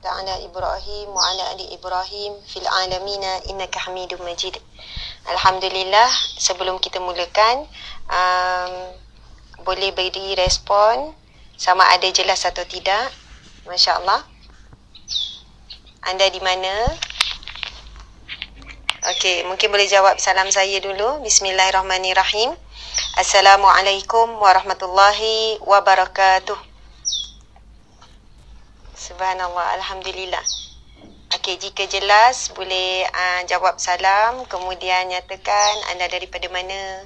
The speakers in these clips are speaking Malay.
barakta ala Ibrahim wa ala ali Ibrahim fil alamina innaka Hamidum Majid. Alhamdulillah, sebelum kita mulakan, boleh beri respon sama ada jelas atau tidak. Masya-Allah. Anda di mana? Okey, mungkin boleh jawab salam saya dulu. Bismillahirrahmanirrahim. Assalamualaikum warahmatullahi wabarakatuh. Subhanallah, alhamdulillah. Okey, jika jelas boleh jawab salam, kemudian nyatakan anda daripada mana,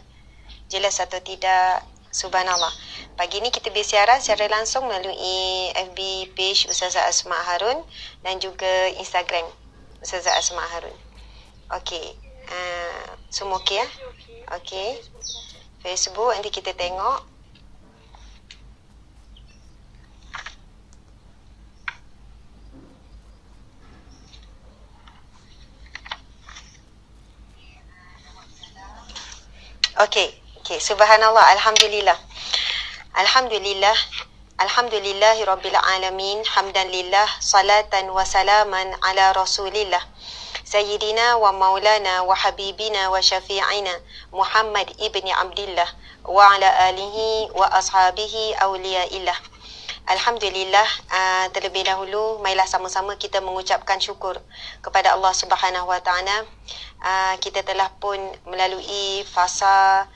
jelas atau tidak. Subhanallah. Pagi ni kita bersiaran secara langsung melalui FB page Ustazah Asma Harun dan juga Instagram Ustazah Asma Harun. Okey, semua okey ya? Okey. Facebook nanti kita tengok. Okey, subhanallah, alhamdulillah. Alhamdulillah. Alhamdulillahi rabbil alamin. Hamdan lillah, salatan wa salaman ala Rasulillah. Sayyidina wa maulana wa habibina wa syafi'ina Muhammad ibni Abdillah wa ala alihi wa ashabihi awliyaillah. Alhamdulillah, terlebih dahulu marilah sama-sama kita mengucapkan syukur kepada Allah Subhanahu wa taala. Kita telah pun melalui fasa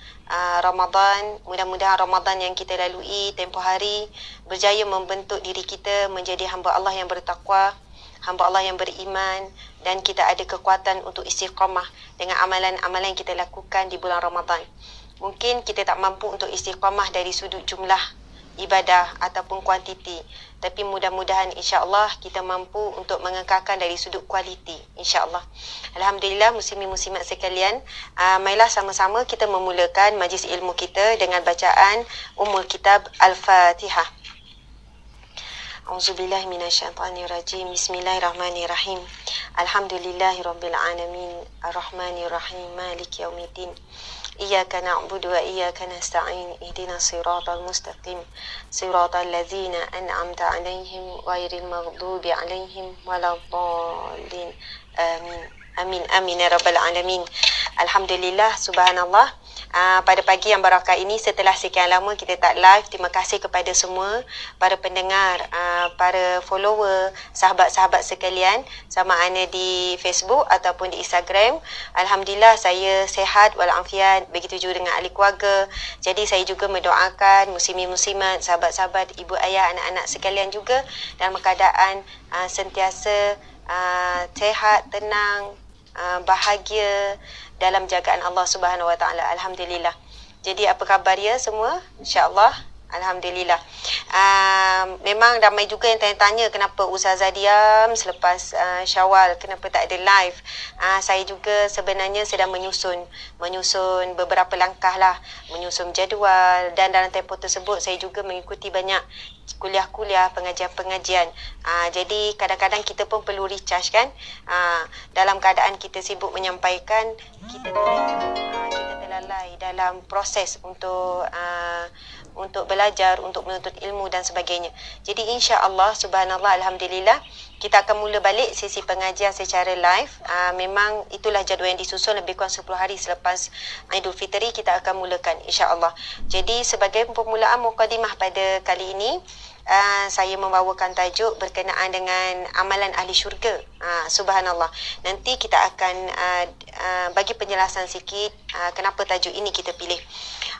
Ramadan. Mudah-mudahan Ramadan yang kita lalui tempoh hari berjaya membentuk diri kita menjadi hamba Allah yang bertakwa, hamba Allah yang beriman, dan kita ada kekuatan untuk istiqamah dengan amalan-amalan yang kita lakukan di bulan Ramadan. Mungkin kita tak mampu untuk istiqamah dari sudut jumlah ibadah ataupun kuantiti, tapi mudah-mudahan insya-Allah kita mampu untuk mengekalkan dari sudut kualiti, insya-Allah. Alhamdulillah, muslimin-muslimat sekalian, marilah sama-sama kita memulakan majlis ilmu kita dengan bacaan Ummul Kitab Al-Fatihah. A'udzubillahi minasyaitonirrajim. Bismillahirrahmanirrahim. Alhamdulillahirabbil alamin. Arrahmanirrahim. Maliki yaumiddin. Iyyaka na'budu wa iyyaka nasta'in. Ihdinas siratal mustaqim. Siratal ladzina an'amta 'alaihim ghairil maghdubi 'alaihim waladdallin. Amin. Amin amin ya rabbal alamin. Alhamdulillah, subhanallah. Pada pagi yang barakah ini, setelah sekian lama kita tak live, terima kasih kepada semua para pendengar, para follower, sahabat-sahabat sekalian, sama ada di Facebook ataupun di Instagram. Alhamdulillah, saya sihat walafiat, begitu juga dengan ahli keluarga. Jadi saya juga mendoakan muslimin-muslimat, sahabat-sahabat, ibu ayah, anak-anak sekalian juga dalam keadaan sentiasa sihat, tenang, bahagia dalam jagaan Allah Subhanahu Wa Taala. Alhamdulillah. Jadi apa khabar ya semua? Insya-Allah. Alhamdulillah. Memang ramai juga yang tanya-tanya kenapa Ustazah diam selepas Syawal, kenapa tak ada live. Saya juga sebenarnya sedang menyusun beberapa langkah lah, menyusun jadual, dan dalam tempoh tersebut saya juga mengikuti banyak kuliah-kuliah, pengajian-pengajian. Jadi kadang-kadang kita pun perlu recharge kan. Dalam keadaan kita sibuk menyampaikan, kita terlalai dalam proses untuk belajar, untuk menuntut ilmu dan sebagainya. Jadi insya-Allah, subhanallah, alhamdulillah, kita akan mula balik sesi pengajian secara live. Memang itulah jadual yang disusun, lebih kurang 10 hari selepas Aidilfitri kita akan mulakan insya-Allah. Jadi sebagai permulaan mukadimah pada kali ini, saya membawakan tajuk berkenaan dengan amalan ahli syurga. Subhanallah. Nanti kita akan bagi penjelasan sikit kenapa tajuk ini kita pilih.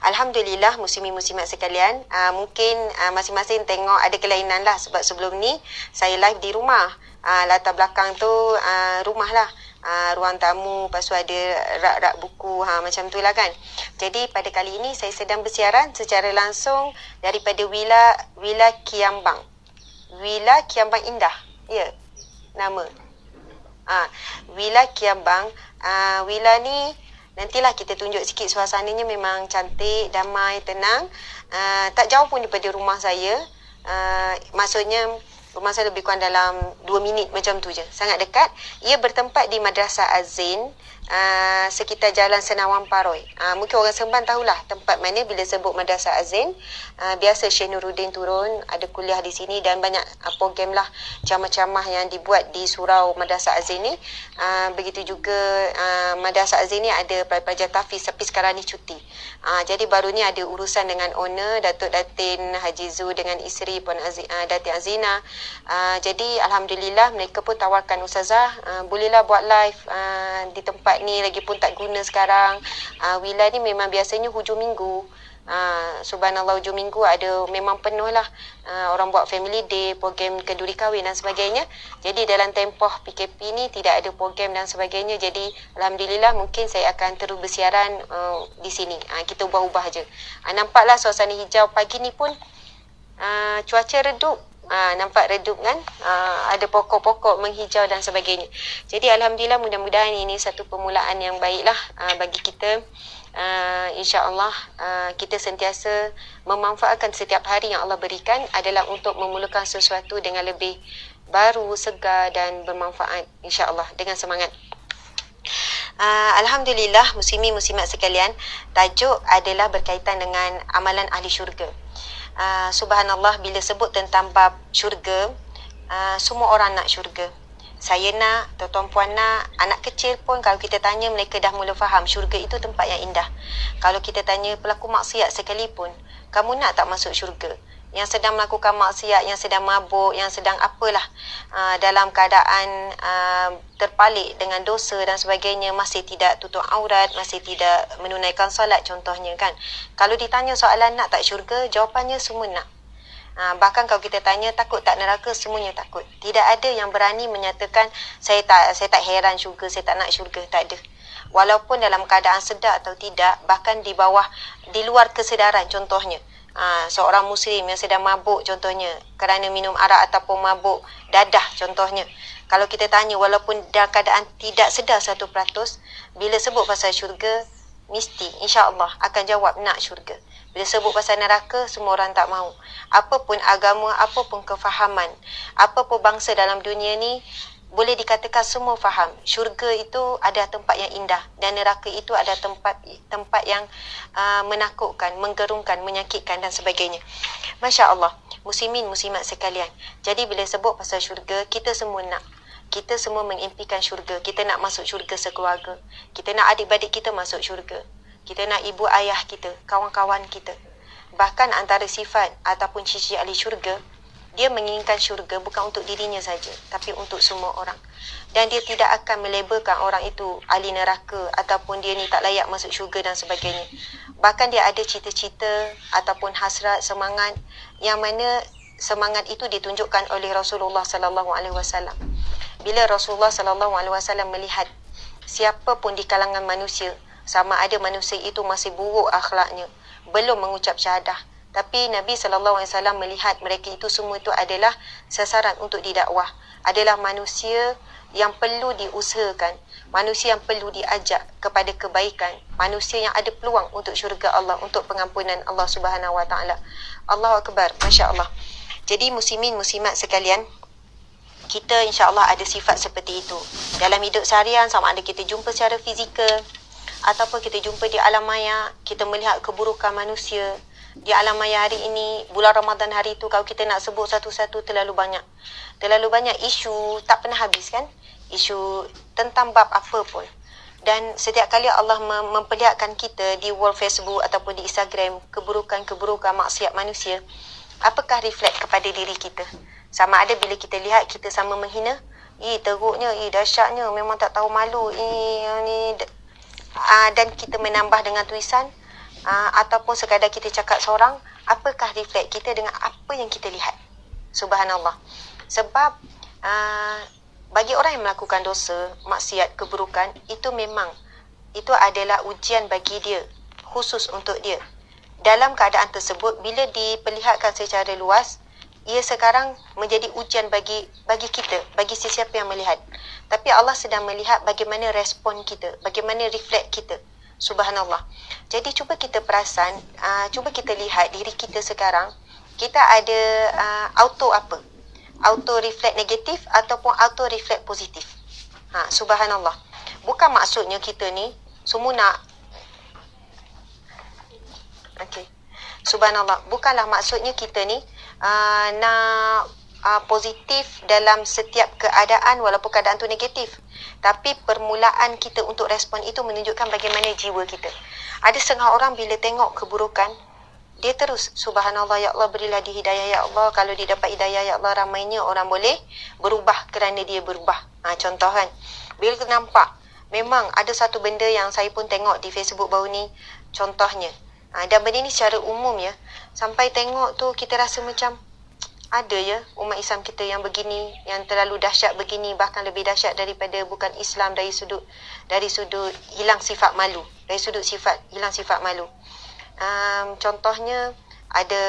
Alhamdulillah, muslimin-muslimat sekalian, mungkin masing-masing tengok ada kelainan lah, sebab sebelum ni saya live di rumah. Latar belakang tu rumah lah, ruang tamu, lepas tu ada rak-rak buku, macam tu lah kan. Jadi pada kali ini saya sedang bersiaran secara langsung daripada Villa Kiambang. Villa Kiambang Indah, ya nama. Villa Kiambang. Villa ni nantilah kita tunjuk sikit suasananya, memang cantik, damai, tenang. Tak jauh pun daripada rumah saya. Maksudnya rumah saya lebih kurang dalam 2 minit macam tu je. Sangat dekat. Ia bertempat di Madrasah Az-Zain, sekitar Jalan Senawan Paroi. Mungkin orang Seremban tahulah tempat mana bila sebut Madrasah Azin. Biasa Syekh Nuruddin turun, ada kuliah di sini dan banyak program lah, ceramah-ceramah yang dibuat di surau Madrasah Azin ni. Begitu juga Madrasah Azin ni ada pelajar tahfiz tapi sekarang ni cuti. Jadi baru ni ada urusan dengan owner Datuk Datin Haji Zu dengan isteri Puan Datin Azina. Jadi alhamdulillah mereka pun tawarkan ustazah, bolehlah buat live di tempat ni, lagipun tak guna sekarang. Wilayah ni memang biasanya hujung minggu. Subhanallah, hujung minggu ada memang penuh lah. Orang buat family day, program kenduri kahwin dan sebagainya. Jadi dalam tempoh PKP ni tidak ada program dan sebagainya. Jadi alhamdulillah mungkin saya akan terus bersiaran di sini. Kita ubah-ubah je. Nampaklah suasana hijau pagi ni pun cuaca redup. Nampak redup kan, ada pokok-pokok menghijau dan sebagainya. Jadi alhamdulillah, mudah-mudahan ini satu permulaan yang baiklah bagi kita. InsyaAllah kita sentiasa memanfaatkan setiap hari yang Allah berikan adalah untuk memulakan sesuatu dengan lebih baru, segar dan bermanfaat, insyaAllah, dengan semangat. Alhamdulillah, muslimin muslimat sekalian, tajuk adalah berkaitan dengan amalan ahli syurga. Subhanallah, bila sebut tentang bab syurga, semua orang nak syurga. Saya nak, tuan-tuan puan nak, anak kecil pun kalau kita tanya mereka dah mula faham syurga itu tempat yang indah. Kalau kita tanya pelaku maksiat sekalipun, kamu nak tak masuk syurga? Yang sedang melakukan maksiat, yang sedang mabuk, yang sedang apalah, dalam keadaan terpalik dengan dosa dan sebagainya, masih tidak tutup aurat, masih tidak menunaikan solat contohnya kan. Kalau ditanya soalan nak tak syurga, jawapannya semua nak. Bahkan kalau kita tanya takut tak neraka, semuanya takut. Tidak ada yang berani menyatakan saya tak heran syurga, saya tak nak syurga, tak ada. Walaupun dalam keadaan sedar atau tidak, bahkan di bawah, di luar kesedaran contohnya. Seorang muslim yang sedang mabuk contohnya kerana minum arak ataupun mabuk dadah contohnya, kalau kita tanya walaupun dalam keadaan tidak sedar 1%, bila sebut pasal syurga, mesti insya-Allah akan jawab nak syurga. Bila sebut pasal neraka, semua orang tak mahu. Apapun agama, apapun kefahaman, apapun bangsa dalam dunia ni, boleh dikatakan semua faham syurga itu ada tempat yang indah dan neraka itu ada tempat yang menakutkan, menggerunkan, menyakitkan dan sebagainya. Masya-Allah, muslimin muslimat sekalian. Jadi bila sebut pasal syurga, kita semua nak. Kita semua mengimpikan syurga. Kita nak masuk syurga sekeluarga. Kita nak adik-adik kita masuk syurga. Kita nak ibu ayah kita, kawan-kawan kita. Bahkan antara sifat ataupun ciri ahli syurga, dia menginginkan syurga bukan untuk dirinya saja, tapi untuk semua orang. Dan dia tidak akan melabelkan orang itu ahli neraka ataupun dia ni tak layak masuk syurga dan sebagainya. Bahkan dia ada cita-cita ataupun hasrat, semangat yang mana semangat itu ditunjukkan oleh Rasulullah sallallahu alaihi wasallam. Bila Rasulullah sallallahu alaihi wasallam melihat siapa pun di kalangan manusia, sama ada manusia itu masih buruk akhlaknya, belum mengucap syahadah, tapi Nabi SAW melihat mereka itu semua itu adalah sasaran untuk didakwah, adalah manusia yang perlu diusahakan, manusia yang perlu diajak kepada kebaikan, manusia yang ada peluang untuk syurga Allah, untuk pengampunan Allah Subhanahu Wa Taala. Allahu Akbar, Masya-Allah. Jadi muslimin muslimat sekalian, kita insya-Allah ada sifat seperti itu dalam hidup seharian, sama ada kita jumpa secara fizikal ataupun kita jumpa di alam maya, kita melihat keburukan manusia di alam maya hari ini. Bulan Ramadan hari itu kalau kita nak sebut satu-satu terlalu banyak isu, tak pernah habis kan, isu tentang bab apa pun. Dan setiap kali Allah memperlihatkan kita di wall Facebook ataupun di Instagram keburukan maksiat manusia, apakah reflect kepada diri kita? Sama ada bila kita lihat kita sama menghina, teruknya, dahsyatnya, memang tak tahu malu, ni dan kita menambah dengan tulisan, ataupun sekadar kita cakap seorang, apakah reflect kita dengan apa yang kita lihat? Subhanallah. Sebab bagi orang yang melakukan dosa, maksiat, keburukan, itu memang itu adalah ujian bagi dia, khusus untuk dia. Dalam keadaan tersebut, bila diperlihatkan secara luas, ia sekarang menjadi ujian bagi kita, bagi sesiapa yang melihat. Tapi Allah sedang melihat bagaimana respon kita, bagaimana reflect kita. Subhanallah. Jadi cuba kita perasan, cuba kita lihat diri kita sekarang, kita ada auto apa? Auto reflect negatif ataupun auto reflect positif. Subhanallah. bukan maksudnya kita ni semua nak Subhanallah, bukanlah maksudnya kita ni nak positif dalam setiap keadaan walaupun keadaan tu negatif. Tapi permulaan kita untuk respon itu menunjukkan bagaimana jiwa kita. Ada setengah orang bila tengok keburukan, dia terus subhanallah, ya Allah berilah dia hidayah, ya Allah kalau dia dapat hidayah, ya Allah ramainya orang boleh berubah kerana dia berubah. Contoh kan, bila kita nampak memang ada satu benda yang saya pun tengok di Facebook baru ni, contohnya dan benda ni secara umum ya, sampai tengok tu kita rasa macam ada ya umat Islam kita yang begini, yang terlalu dahsyat begini, bahkan lebih dahsyat daripada bukan Islam dari sudut hilang sifat malu, dari sudut hilang sifat malu. Contohnya ada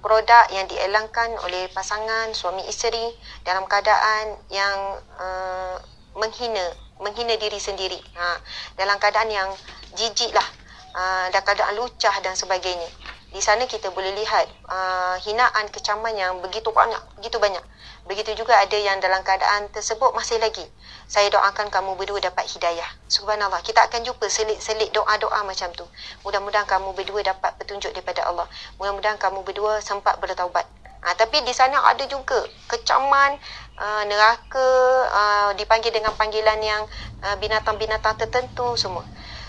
produk yang dielankan oleh pasangan suami isteri dalam keadaan yang menghina diri sendiri, dalam keadaan yang jijik lah, dalam keadaan lucah dan sebagainya. Di sana kita boleh lihat hinaan, kecaman yang begitu banyak. Begitu juga ada yang dalam keadaan tersebut masih lagi, saya doakan kamu berdua dapat hidayah. Subhanallah, kita akan jumpa selit doa-doa macam tu. Mudah-mudahan kamu berdua dapat petunjuk daripada Allah. Mudah-mudahan kamu berdua sempat bertaubat. Tapi di sana ada juga kecaman, neraka, dipanggil dengan panggilan yang binatang-binatang tertentu semua.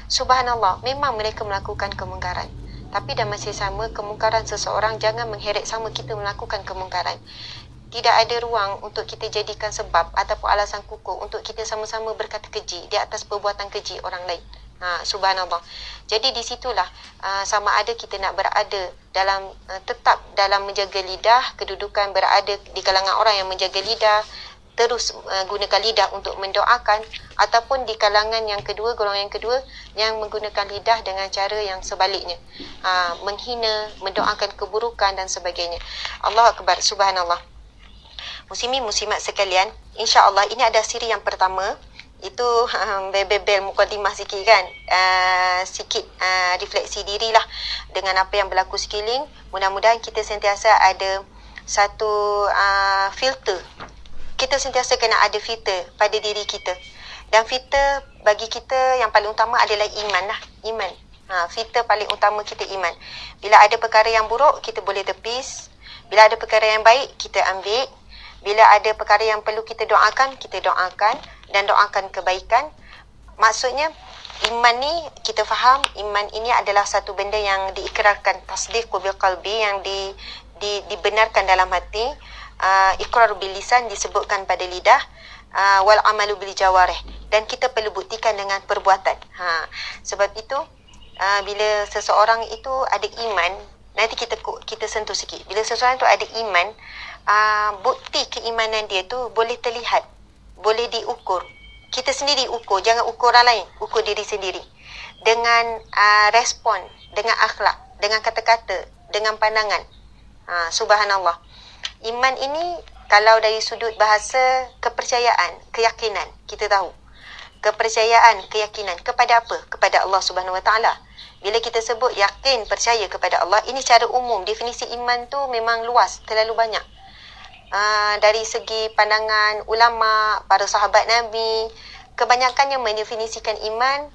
Subhanallah, memang mereka melakukan kemungkaran. Tapi dalam masa sama, kemungkaran seseorang jangan mengheret sama kita melakukan kemungkaran. Tidak ada ruang untuk kita jadikan sebab ataupun alasan kukuh untuk kita sama-sama berkata keji di atas perbuatan keji orang lain. Subhanallah. Jadi di situlah sama ada kita nak berada dalam tetap dalam menjaga lidah, kedudukan berada di kalangan orang yang menjaga lidah, terus gunakan lidah untuk mendoakan, ataupun di kalangan yang kedua, golongan yang kedua yang menggunakan lidah dengan cara yang sebaliknya, menghina, mendoakan keburukan dan sebagainya. Allahu Akbar, subhanallah. Muslimin muslimat sekalian, insya-Allah ini ada siri yang pertama, itu bebel mukadimah sikit kan, sikit refleksi dirilah dengan apa yang berlaku sekeliling. Mudah-mudahan kita sentiasa ada satu filter. Kita sentiasa kena ada filter pada diri kita. Dan filter bagi kita yang paling utama adalah iman lah. Iman. Filter paling utama kita iman. Bila ada perkara yang buruk, kita boleh tepis. Bila ada perkara yang baik, kita ambil. Bila ada perkara yang perlu kita doakan, kita doakan. Dan doakan kebaikan. Maksudnya, iman ni kita faham, iman ini adalah satu benda yang diikrarkan. Tasdiqu bil qalbi, yang dibenarkan dalam hati. Iqrar bil lisan disebutkan pada lidah, wal amalu bil jawarih, dan kita perlu buktikan dengan perbuatan. Sebab itu bila seseorang itu ada iman, nanti kita sentuh sikit. Bila seseorang itu ada iman, bukti keimanan dia tu boleh terlihat, boleh diukur. Kita sendiri ukur, jangan ukur orang lain, ukur diri sendiri dengan respon, dengan akhlak, dengan kata-kata, dengan pandangan. Subhanallah. Iman ini kalau dari sudut bahasa kepercayaan, keyakinan, kita tahu. Kepercayaan, keyakinan kepada apa? Kepada Allah Subhanahu Wa Taala. Bila kita sebut yakin, percaya kepada Allah, ini secara umum. Definisi iman tu memang luas, terlalu banyak. Dari segi pandangan ulama, para sahabat Nabi, kebanyakannya mendefinisikan iman,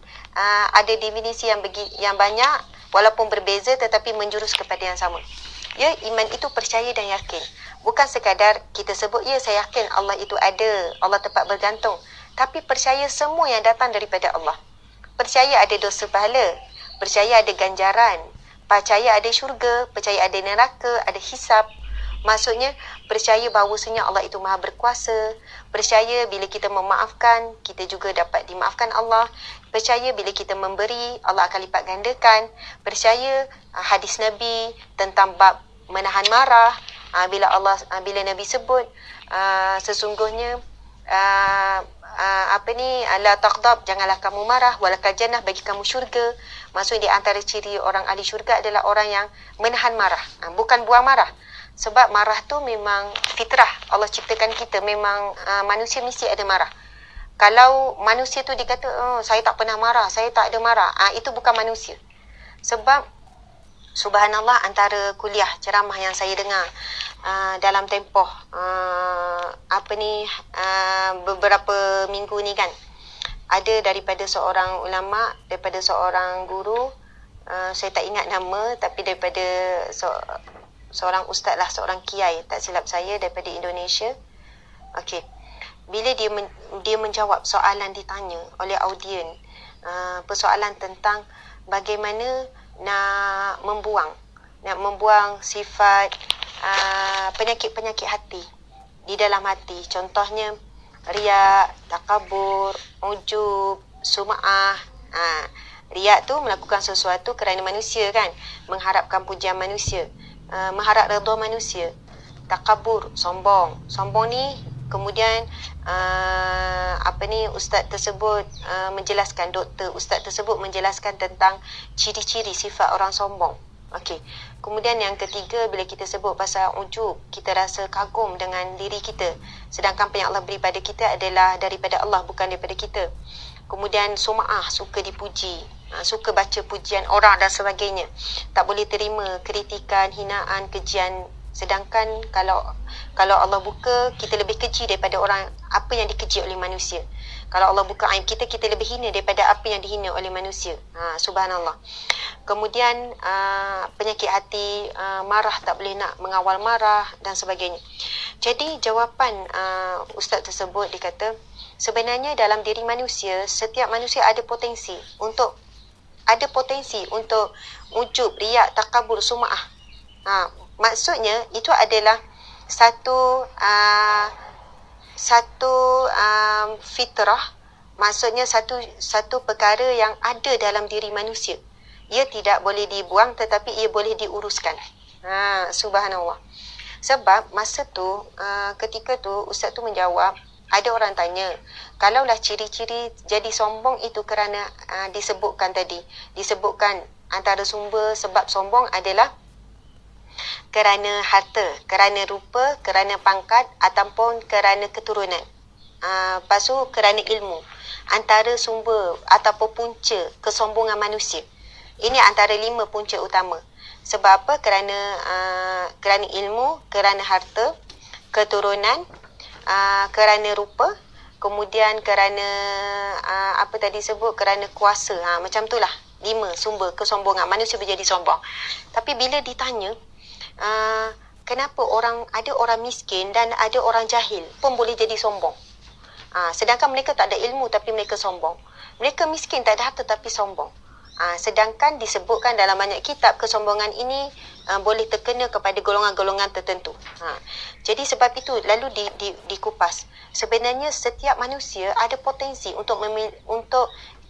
ada definisi yang banyak, walaupun berbeza tetapi menjurus kepada yang sama. Ya, iman itu percaya dan yakin. Bukan sekadar kita sebut, ya saya yakin Allah itu ada, Allah tempat bergantung. Tapi percaya semua yang datang daripada Allah. Percaya ada dosa pahala, percaya ada ganjaran, percaya ada syurga, percaya ada neraka, ada hisab. Maksudnya, percaya bahawasanya Allah itu maha berkuasa. Percaya bila kita memaafkan, kita juga dapat dimaafkan Allah. Percaya bila kita memberi, Allah akan lipat gandakan. Percaya hadis Nabi tentang bab menahan marah. Bila Nabi sebut sesungguhnya la taghdab, janganlah kamu marah, walakal jannah, bagi kamu syurga. Maksudnya di antara ciri orang ahli syurga adalah orang yang menahan marah, bukan buang marah. Sebab marah tu memang fitrah, Allah ciptakan kita, memang manusia mesti ada marah. Kalau manusia tu dikata, saya tak pernah marah, saya tak ada marah, itu bukan manusia. Sebab subhanallah, antara kuliah ceramah yang saya dengar dalam tempoh beberapa minggu ni kan, ada daripada seorang ulama, daripada seorang guru, saya tak ingat nama, tapi daripada seorang ustaz lah, seorang kiai, tak silap saya, daripada Indonesia. Okey. Bila dia menjawab soalan ditanya oleh audien, persoalan tentang bagaimana nak membuang sifat penyakit-penyakit hati di dalam hati. Contohnya riak, takabur, ujub, sum'ah. Riak tu melakukan sesuatu kerana manusia kan, mengharapkan pujian manusia, mengharap redha manusia. Takabur, sombong. Sombong ni kemudian ustaz tersebut menjelaskan, doktor ustaz tersebut menjelaskan tentang ciri-ciri sifat orang sombong. Okey. Kemudian yang ketiga, bila kita sebut pasal ujub, kita rasa kagum dengan diri kita, sedangkan apa yang Allah beri pada kita adalah daripada Allah, bukan daripada kita. Kemudian sum'ah, suka dipuji, suka baca pujian orang dan sebagainya. Tak boleh terima kritikan, hinaan, kejian. Sedangkan kalau Allah buka, kita lebih keji daripada orang, apa yang dikeji oleh manusia. Kalau Allah buka aib kita, kita lebih hina daripada apa yang dihina oleh manusia. Subhanallah. Kemudian penyakit hati, marah, tak boleh nak mengawal marah dan sebagainya. Jadi jawapan ustaz tersebut, dia kata sebenarnya dalam diri manusia, setiap manusia ada potensi untuk ujub, riak, takabur, sum'ah. Maksudnya itu adalah satu fitrah, maksudnya satu perkara yang ada dalam diri manusia. Ia tidak boleh dibuang, tetapi ia boleh diuruskan. Subhanallah. Sebab masa tu, ketika tu ustaz tu menjawab, ada orang tanya, kalaulah ciri-ciri jadi sombong itu kerana disebutkan antara sumber sebab sombong adalah kerana harta, kerana rupa, kerana pangkat ataupun kerana keturunan. Lepas tu kerana ilmu. Antara sumber ataupun punca kesombongan manusia. Ini antara 5 punca utama. Sebab apa? Kerana ilmu, kerana harta, keturunan, kerana rupa, kemudian kerana kerana kuasa. Macam itulah 5 sumber kesombongan. Manusia menjadi sombong. Tapi bila ditanya, kenapa ada orang miskin dan ada orang jahil pun boleh jadi sombong. Sedangkan mereka tak ada ilmu tapi mereka sombong. Mereka miskin, tak ada harta tapi sombong. Sedangkan disebutkan dalam banyak kitab, kesombongan ini boleh terkena kepada golongan-golongan tertentu. Jadi sebab itu lalu dikupas. Sebenarnya setiap manusia ada potensi untuk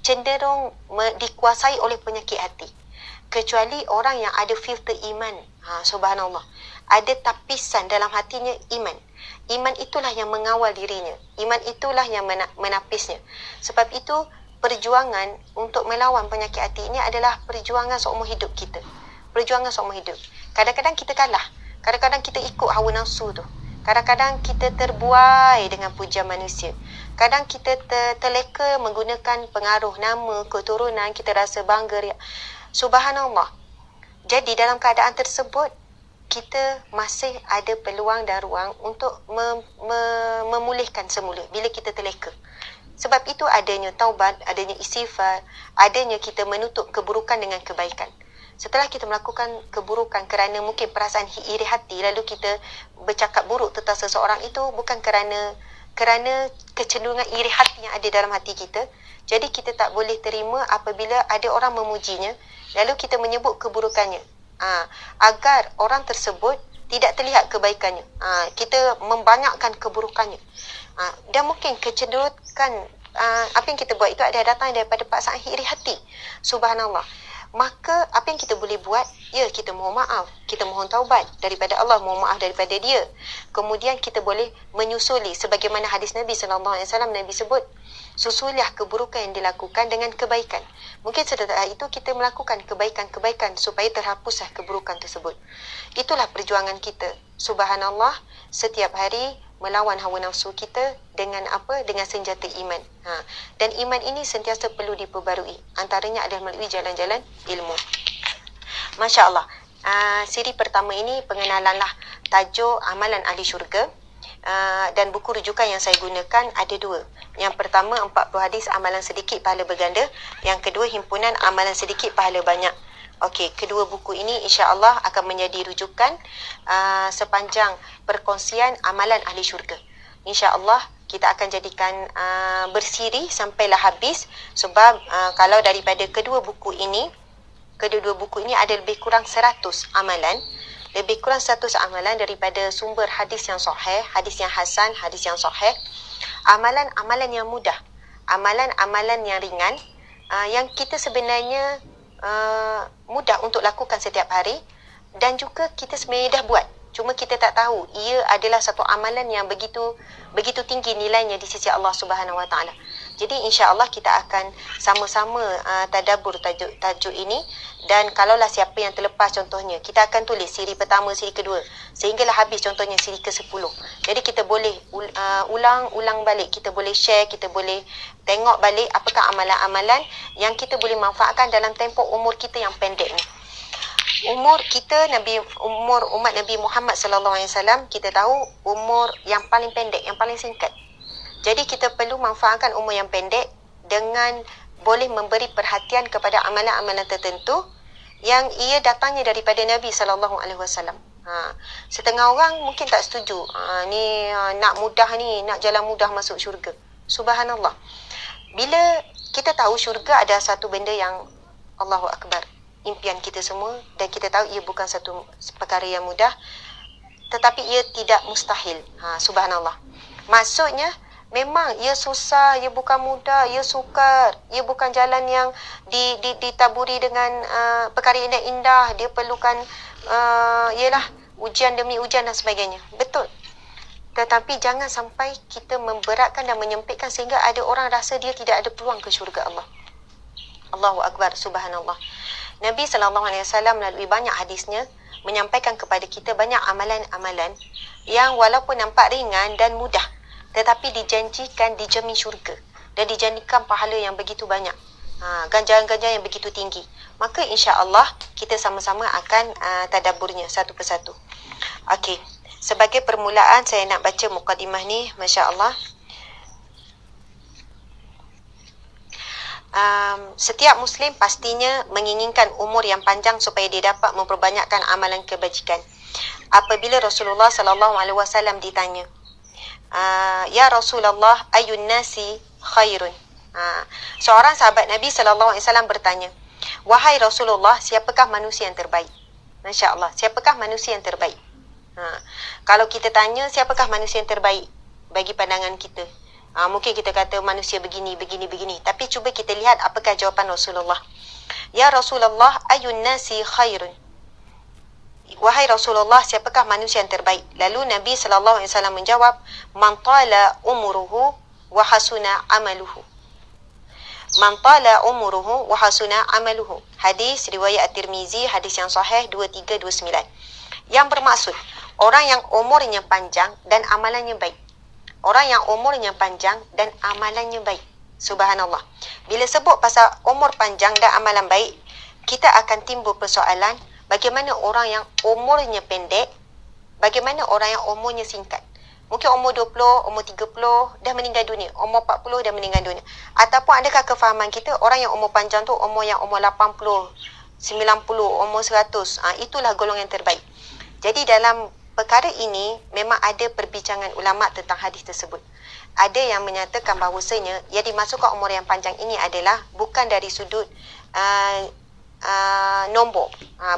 cenderung dikuasai oleh penyakit hati. Kecuali orang yang ada filter iman. Subhanallah. Ada tapisan dalam hatinya iman. Iman itulah yang mengawal dirinya. Iman itulah yang menapisnya. Sebab itu perjuangan untuk melawan penyakit hati ini adalah perjuangan seumur hidup kita. Perjuangan seumur hidup. Kadang-kadang kita kalah. Kadang-kadang kita ikut hawa nafsu tu. Kadang-kadang kita terbuai dengan pujian manusia. Kadang kita terleka menggunakan pengaruh nama, keturunan, kita rasa bangga. Subhanallah. Jadi dalam keadaan tersebut, kita masih ada peluang dan ruang untuk memulihkan semula bila kita terleka. Sebab itu adanya taubat, adanya istighfar, adanya kita menutup keburukan dengan kebaikan. Setelah kita melakukan keburukan kerana mungkin perasaan iri hati, lalu kita bercakap buruk tentang seseorang, itu bukan kerana kecenderungan iri hati yang ada dalam hati kita. Jadi kita tak boleh terima apabila ada orang memujinya, lalu kita menyebut keburukannya. Agar orang tersebut tidak terlihat kebaikannya. Kita membanyakkan keburukannya. Dan mungkin kecenderungan apa yang kita buat itu ada datang daripada paksaan iri hati. Subhanallah. Maka apa yang kita boleh buat? Ya, kita mohon maaf, kita mohon taubat daripada Allah, mohon maaf daripada dia. Kemudian kita boleh menyusuli sebagaimana hadis Nabi SAW. Nabi sebut, susulilah keburukan yang dilakukan dengan kebaikan. Mungkin setelah itu kita melakukan kebaikan-kebaikan supaya terhapuslah keburukan tersebut. Itulah perjuangan kita. Subhanallah, setiap hari melawan hawa nafsu kita dengan apa? Dengan senjata iman. Dan iman ini sentiasa perlu diperbarui. Antaranya adalah melalui jalan-jalan ilmu. Masya Allah. Siri pertama ini pengenalanlah tajuk amalan ahli syurga. Dan buku rujukan yang saya gunakan ada dua. Yang pertama 40 hadis amalan sedikit pahala berganda. Yang kedua himpunan amalan sedikit pahala banyak. Okey, kedua buku ini insya-Allah akan menjadi rujukan sepanjang perkongsian amalan ahli syurga. InsyaAllah kita akan jadikan bersiri sampailah habis, sebab kalau daripada kedua buku ini ada lebih kurang 100 amalan, lebih kurang 100 amalan daripada sumber hadis yang sahih, hadis yang hasan, hadis yang sahih, amalan-amalan yang mudah, amalan-amalan yang ringan, yang kita sebenarnya mudah untuk lakukan setiap hari, dan juga kita sebenarnya dah buat. Cuma kita tak tahu ia adalah satu amalan yang begitu tinggi nilainya di sisi Allah Subhanahu Wa Taala. Jadi insya-Allah kita akan sama-sama tadabbur tajuk ini, dan kalaulah siapa yang terlepas contohnya, kita akan tulis siri pertama, siri kedua sehinggalah habis contohnya siri ke-10. Jadi kita boleh ulang balik, kita boleh share, kita boleh tengok balik apakah amalan-amalan yang kita boleh manfaatkan dalam tempoh umur kita yang pendek ni. Umur umat Nabi Muhammad sallallahu alaihi wasallam, kita tahu umur yang paling pendek, yang paling singkat. Jadi kita perlu manfaatkan umur yang pendek dengan boleh memberi perhatian kepada amalan-amalan tertentu yang ia datangnya daripada Nabi sallallahu alaihi wasallam. Setengah orang mungkin tak setuju. Nak mudah ni, nak jalan mudah masuk syurga. Subhanallah. Bila kita tahu syurga ada satu benda yang Allahu Akbar, impian kita semua, dan kita tahu ia bukan satu perkara yang mudah, tetapi ia tidak mustahil. Subhanallah. Maksudnya memang ia susah, ia bukan mudah, ia sukar, ia bukan jalan yang ditaburi dengan perkara indah-indah. Dia perlukan ialah ujian demi ujian dan sebagainya. Betul. Tetapi jangan sampai kita memberatkan dan menyempitkan sehingga ada orang rasa dia tidak ada peluang ke syurga Allah. Allahu Akbar, subhanallah. Nabi SAW melalui banyak hadisnya menyampaikan kepada kita banyak amalan-amalan yang walaupun nampak ringan dan mudah, tetapi dijanjikan dijamin syurga dan dijanjikan pahala yang begitu banyak, ganjaran-ganjaran yang begitu tinggi. Maka insya-Allah kita sama-sama akan tadabburnya satu persatu. Okey, sebagai permulaan saya nak baca mukadimah ni, masya-Allah. Setiap Muslim pastinya menginginkan umur yang panjang supaya dia dapat memperbanyakkan amalan kebajikan. Apabila Rasulullah SAW ditanya, Ya Rasulullah, ayun nasi khairun. Seorang sahabat Nabi SAW bertanya, wahai Rasulullah, siapakah manusia yang terbaik? Masya Allah, siapakah manusia yang terbaik? Kalau kita tanya siapakah manusia yang terbaik bagi pandangan kita, mungkin kita kata manusia begini. Tapi cuba kita lihat apakah jawapan Rasulullah. Ya Rasulullah, ayun nasi khairun. Wahai Rasulullah, siapakah manusia yang terbaik? Lalu Nabi SAW menjawab, man tala umuruhu wa hasuna amaluhu. Man tala umuruhu wa hasuna amaluhu. Hadis riwayat At-Tirmizi, hadis yang sahih 2329. Yang bermaksud orang yang umurnya panjang dan amalannya baik. Orang yang umurnya panjang dan amalannya baik. Subhanallah. Bila sebut pasal umur panjang dan amalan baik, kita akan timbul persoalan, bagaimana orang yang umurnya pendek, bagaimana orang yang umurnya singkat. Mungkin umur 20, umur 30 dah meninggal dunia, umur 40 dah meninggal dunia. Ataupun adakah kefahaman kita orang yang umur panjang tu umur 80, 90, umur 100, itulah golongan yang terbaik. Jadi dalam perkara ini memang ada perbincangan ulama tentang hadis tersebut. Ada yang menyatakan bahawasanya yang dimasukkan umur yang panjang ini adalah bukan dari sudut nombor.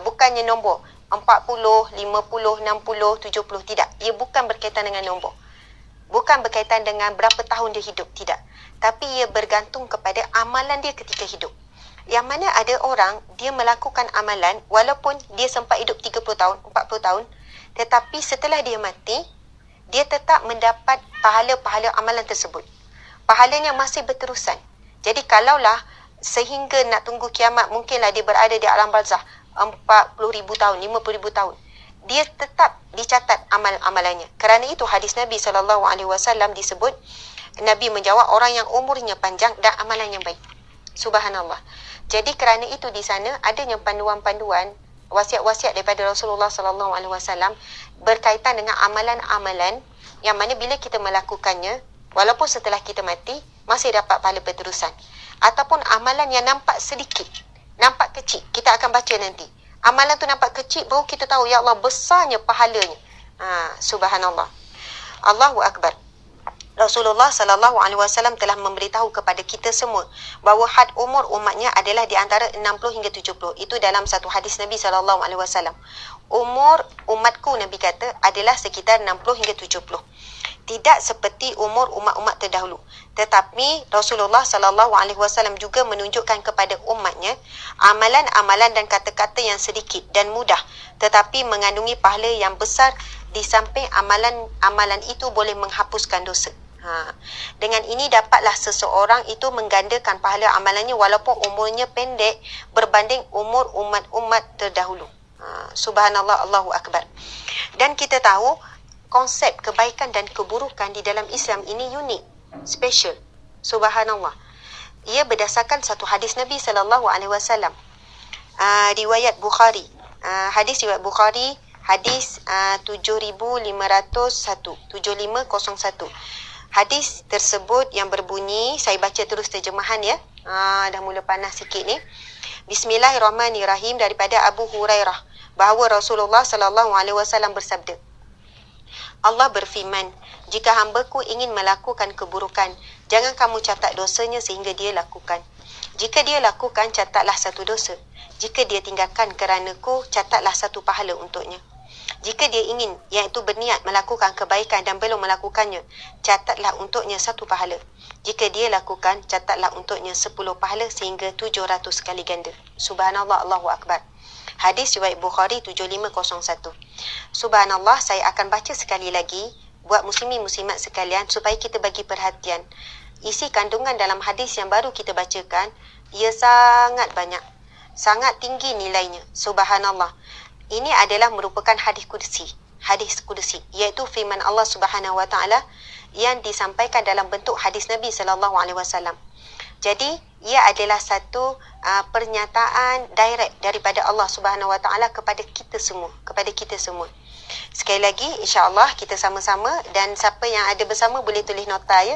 Bukannya nombor 40, 50, 60, 70, tidak. Ia bukan berkaitan dengan nombor. Bukan berkaitan dengan berapa tahun dia hidup, tidak. Tapi ia bergantung kepada amalan dia ketika hidup. Yang mana ada orang dia melakukan amalan walaupun dia sempat hidup 30 tahun, 40 tahun, tetapi setelah dia mati, dia tetap mendapat pahala-pahala amalan tersebut. Pahalanya masih berterusan. Jadi kalaulah sehingga nak tunggu kiamat, mungkinlah dia berada di alam barzah 40,000 tahun, 50,000 tahun, dia tetap dicatat amal-amalannya. Kerana itu hadis Nabi SAW disebut, Nabi menjawab orang yang umurnya panjang dan amalannya baik. Subhanallah. Jadi kerana itu di sana adanya panduan-panduan, wasiat-wasiat daripada Rasulullah SAW berkaitan dengan amalan-amalan yang mana bila kita melakukannya, walaupun setelah kita mati, masih dapat pahala berterusan. Ataupun amalan yang nampak sedikit, nampak kecil, kita akan baca nanti. Amalan tu nampak kecil, baru kita tahu, ya Allah, besarnya pahalanya. Subhanallah. Allahu Akbar. Rasulullah sallallahu alaihi wasallam telah memberitahu kepada kita semua bahawa had umur umatnya adalah di antara 60 hingga 70. Itu dalam satu hadis Nabi sallallahu alaihi wasallam. Umur umatku, Nabi kata, adalah sekitar 60 hingga 70. Tidak seperti umur umat-umat terdahulu. Tetapi Rasulullah sallallahu alaihi wasallam juga menunjukkan kepada umatnya amalan-amalan dan kata-kata yang sedikit dan mudah, tetapi mengandungi pahala yang besar. Di samping amalan itu boleh menghapuskan dosa. Dengan ini dapatlah seseorang itu menggandakan pahala amalannya walaupun umurnya pendek berbanding umur umat-umat terdahulu. Subhanallah, Allahu Akbar. Dan kita tahu konsep kebaikan dan keburukan di dalam Islam ini unik, special. Subhanallah. Ia berdasarkan satu hadis Nabi sallallahu alaihi wasallam. Riwayat Bukhari. Hadis riwayat Bukhari, hadis 7501. Hadis tersebut yang berbunyi, saya baca terus terjemahan ya. Dah mula panas sikit ni. Bismillahirrahmanirrahim, daripada Abu Hurairah bahawa Rasulullah sallallahu alaihi wasallam bersabda, Allah berfirman, jika hamba-Ku ingin melakukan keburukan, jangan kamu catat dosanya sehingga dia lakukan. Jika dia lakukan, catatlah satu dosa. Jika dia tinggalkan kerana-Ku, catatlah satu pahala untuknya. Jika dia ingin, iaitu berniat melakukan kebaikan dan belum melakukannya, catatlah untuknya satu pahala. Jika dia lakukan, catatlah untuknya 10 pahala sehingga 700 kali ganda. Subhanallah, Allahu Akbar. Hadis riwayat Bukhari 7501. Subhanallah, saya akan baca sekali lagi buat muslimin muslimat sekalian supaya kita bagi perhatian. Isi kandungan dalam hadis yang baru kita bacakan, ia sangat banyak, sangat tinggi nilainya. Subhanallah. Ini adalah merupakan hadis kudusi. Hadis kudusi, iaitu firman Allah Subhanahu Wa Taala yang disampaikan dalam bentuk hadis Nabi sallallahu alaihi wasallam. Jadi, ia adalah satu pernyataan direct daripada Allah Subhanahu Wa Taala kepada kita semua, Sekali lagi, insya-Allah kita sama-sama, dan siapa yang ada bersama boleh tulis nota ya.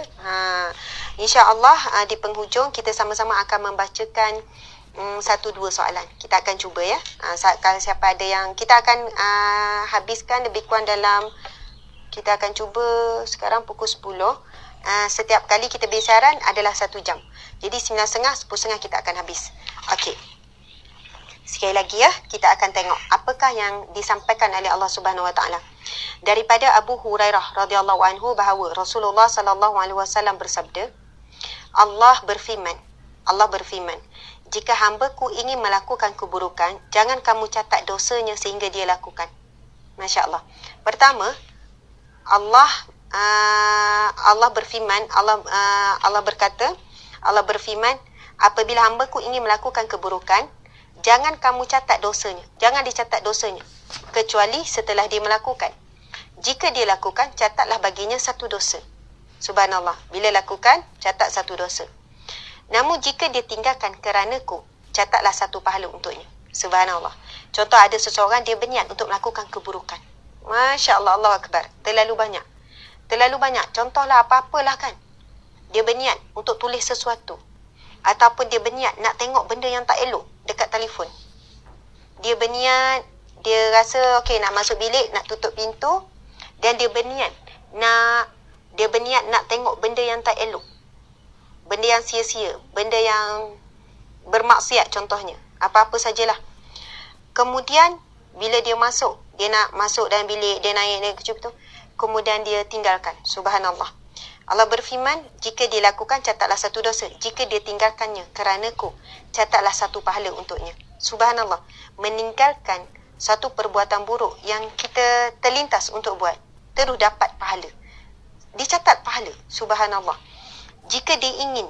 Insya-Allah di penghujung kita sama-sama akan membacakan 1-2 soalan. Kita akan cuba ya. Kalau siapa ada yang kita akan habiskan lebih kurang dalam, kita akan cuba sekarang pukul 10. Setiap kali kita beri saran adalah 1 jam. Jadi 9.30, 10.30 kita akan habis. Okey. Sekali lagi ya, kita akan tengok apakah yang disampaikan oleh Allah Subhanahu Wa Taala. Daripada Abu Hurairah radhiyallahu anhu bahawa Rasulullah sallallahu alaihi wasallam bersabda, Allah berfirman, jika hamba-Ku ingin melakukan keburukan, jangan kamu catat dosanya sehingga dia lakukan. Masya Allah. Pertama, Allah berfirman, Allah berfirman, apabila hamba-Ku ingin melakukan keburukan, jangan kamu catat dosanya. Jangan dicatat dosanya, kecuali setelah dia melakukan. Jika dia lakukan, catatlah baginya satu dosa. Subhanallah. Bila lakukan, catat satu dosa. Namun jika dia tinggalkan kerana-Ku, catatlah satu pahala untuknya. Subhanallah. Contoh, ada seseorang dia berniat untuk melakukan keburukan. Masya Allah, Allahu Akbar. Terlalu banyak. Contohlah apa-apalah kan. Dia berniat untuk tulis sesuatu. Ataupun dia berniat nak tengok benda yang tak elok dekat telefon. Dia berniat, dia rasa okey nak masuk bilik, nak tutup pintu. Dan dia berniat nak tengok benda yang tak elok. Benda yang sia-sia, benda yang bermaksiat contohnya. Apa-apa sajalah. Kemudian, bila dia nak masuk dalam bilik, dia naik ke tu, kemudian dia tinggalkan. Subhanallah. Allah berfirman, jika dia lakukan, catatlah satu dosa. Jika dia tinggalkannya kerana-Ku, catatlah satu pahala untuknya. Subhanallah. Meninggalkan satu perbuatan buruk yang kita terlintas untuk buat, terus dapat pahala. Dicatat pahala. Subhanallah. Jika dia ingin,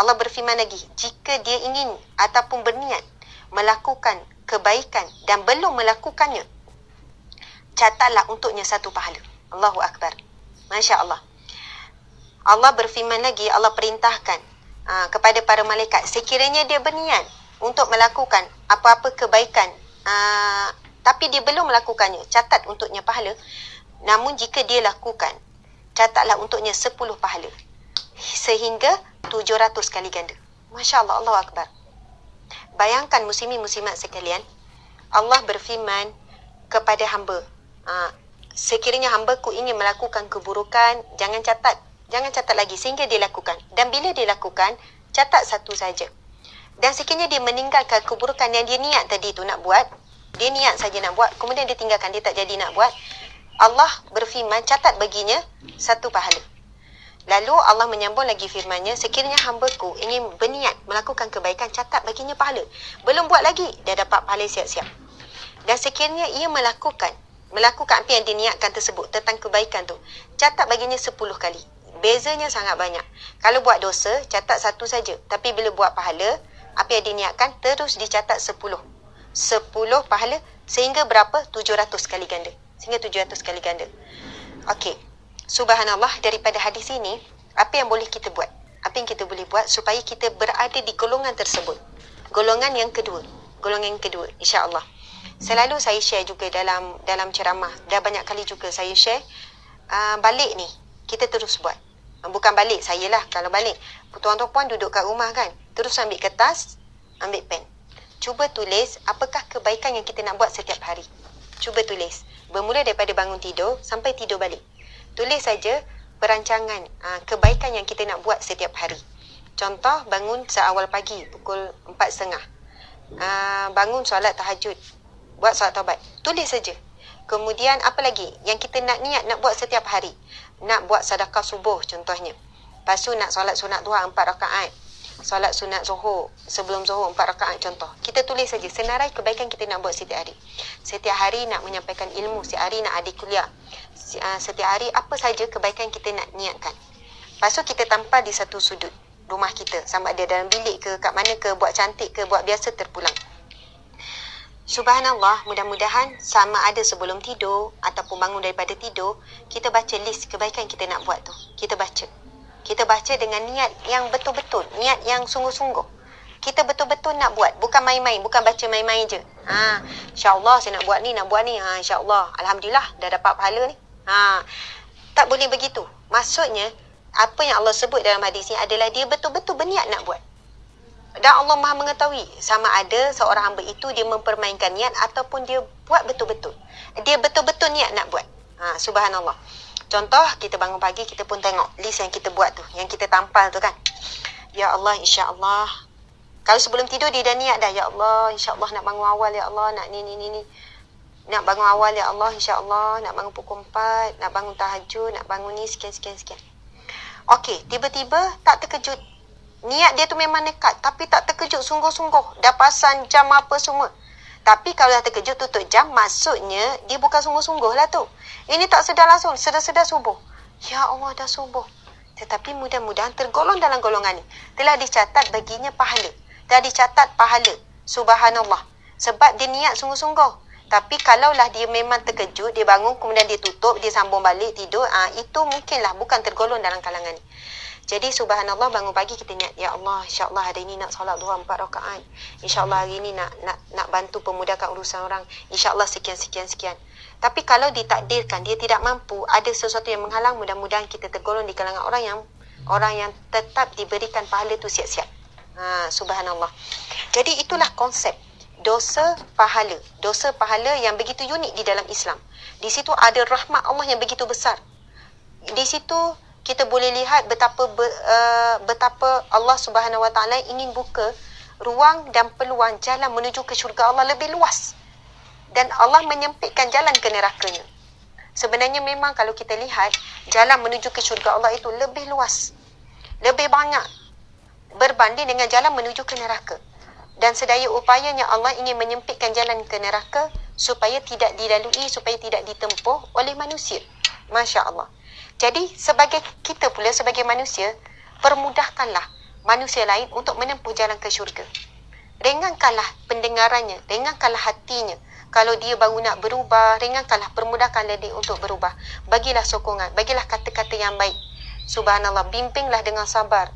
Allah berfirman lagi, jika dia ingin ataupun berniat melakukan kebaikan dan belum melakukannya, catatlah untuknya satu pahala. Allahu Akbar. Masya Allah. Allah berfirman lagi, Allah perintahkan kepada para malaikat, sekiranya dia berniat untuk melakukan apa-apa kebaikan, tapi dia belum melakukannya, catat untuknya pahala. Namun jika dia lakukan, catatlah untuknya 10 pahala. Sehingga 700 kali ganda. Masya Allah, Allahu Akbar. Bayangkan muslimin-muslimat sekalian, Allah berfirman kepada hamba, sekiranya hambaku ingin melakukan keburukan, jangan catat lagi sehingga dia lakukan. Dan bila dia lakukan, catat satu saja. Dan sekiranya dia meninggalkan keburukan yang dia niat tadi tu nak buat, dia niat saja nak buat, kemudian dia tinggalkan, dia tak jadi nak buat, Allah berfirman, catat baginya 1 pahala. Lalu Allah menyambung lagi firman-Nya, sekiranya hamba-Ku ingin berniat melakukan kebaikan, catat baginya pahala. Belum buat lagi, dah dapat pahala siap-siap. Dan sekiranya ia melakukan apa yang diniatkan tersebut tentang kebaikan tu, catat baginya 10 kali. Bezanya sangat banyak. Kalau buat dosa, catat 1 saja. Tapi bila buat pahala, apa yang diniatkan terus dicatat 10 pahala, sehingga berapa? 700 kali ganda. Okey. Subhanallah, daripada hadis ini, apa yang boleh kita buat? Apa yang kita boleh buat supaya kita berada di golongan tersebut? Golongan yang kedua, insya-Allah. Selalu saya share juga dalam ceramah. Dah banyak kali juga saya share. Balik ni, kita terus buat. Bukan balik, saya lah kalau balik. Tuan-tuan duduk kat rumah kan, terus ambil kertas, ambil pen. Cuba tulis apakah kebaikan yang kita nak buat setiap hari. Cuba tulis. Bermula daripada bangun tidur sampai tidur balik. Tulis saja perancangan kebaikan yang kita nak buat setiap hari. Contoh, bangun seawal pagi pukul 4.30. Bangun solat tahajud, buat solat taubat. Tulis saja. Kemudian apa lagi yang kita nak niat nak buat setiap hari? Nak buat sedekah subuh contohnya. Lepas tu nak solat sunat duha 4 rakaat. Solat sunat zuhur, sebelum zuhur 4 rakaat contoh. Kita tulis saja senarai kebaikan kita nak buat setiap hari. Setiap hari nak menyampaikan ilmu, setiap hari nak ada kuliah. Setiap hari apa saja kebaikan kita nak niatkan. Lepas tu kita tampal di satu sudut rumah kita. Sama ada dalam bilik ke, kat mana ke, buat cantik ke, buat biasa terpulang. Subhanallah, mudah-mudahan sama ada sebelum tidur ataupun bangun daripada tidur, kita baca list kebaikan kita nak buat tu. Kita baca dengan niat yang betul-betul, niat yang sungguh-sungguh. Kita betul-betul nak buat, bukan main-main, bukan baca main-main je. InsyaAllah saya nak buat ni. InsyaAllah, Alhamdulillah dah dapat pahala ni. Tak boleh begitu. Maksudnya, apa yang Allah sebut dalam hadis ni adalah dia betul-betul berniat nak buat. Dan Allah Maha mengetahui sama ada seorang hamba itu dia mempermainkan niat ataupun dia buat betul-betul. Dia betul-betul niat nak buat. Subhanallah. Contoh, kita bangun pagi, kita pun tengok list yang kita buat tu, yang kita tampal tu kan. Ya Allah, insya-Allah. Kalau sebelum tidur dia dah niat dah, ya Allah, insya-Allah nak bangun awal, ya Allah, nak ni. Nak bangun awal, ya Allah, insya-Allah, nak bangun pukul 4, nak bangun tahajud, nak bangun ni sekian. Okey, tiba-tiba tak terkejut. Niat dia tu memang nekat, tapi tak terkejut sungguh-sungguh. Dah pasang jam apa semua. Tapi kalau dah terkejut tutup jam, maksudnya dia bukan sungguh-sungguh lah tu. Ini tak sedar langsung, sedar subuh. Ya Allah, dah subuh. Tetapi mudah-mudahan tergolong dalam golongan ni. Telah dicatat baginya pahala. Telah dicatat pahala. Subhanallah. Sebab dia niat sungguh-sungguh. Tapi kalaulah dia memang terkejut, dia bangun, kemudian dia tutup, dia sambung balik tidur, itu mungkinlah bukan tergolong dalam kalangan ni. Jadi subhanallah, bangun pagi kita niat, ya Allah, insya-Allah hari ini nak solat duha 4 rakaat. Insya-Allah hari ini nak bantu pemudahkan urusan orang. Insya-Allah sekian. Tapi kalau ditakdirkan dia tidak mampu, ada sesuatu yang menghalang, mudah-mudahan kita tergolong di kalangan orang yang tetap diberikan pahala tu siap-siap. Subhanallah. Jadi itulah konsep dosa pahala yang begitu unik di dalam Islam. Di situ ada rahmat Allah yang begitu besar. Di situ kita boleh lihat betapa Allah Subhanahu Wa Taala ingin buka ruang dan peluang jalan menuju ke syurga Allah lebih luas. Dan Allah menyempitkan jalan ke nerakanya. Sebenarnya memang kalau kita lihat, jalan menuju ke syurga Allah itu lebih luas, lebih banyak berbanding dengan jalan menuju ke neraka. Dan sedaya upayanya Allah ingin menyempitkan jalan ke neraka supaya tidak dilalui, supaya tidak ditempuh oleh manusia. Masya Allah. Jadi sebagai kita pula, sebagai manusia, permudahkanlah manusia lain untuk menempuh jalan ke syurga. Ringankanlah pendengarannya, ringankanlah hatinya. Kalau dia baru nak berubah, ringankanlah, permudahkanlah dia untuk berubah. Bagilah sokongan, bagilah kata-kata yang baik. Subhanallah, bimbinglah dengan sabar.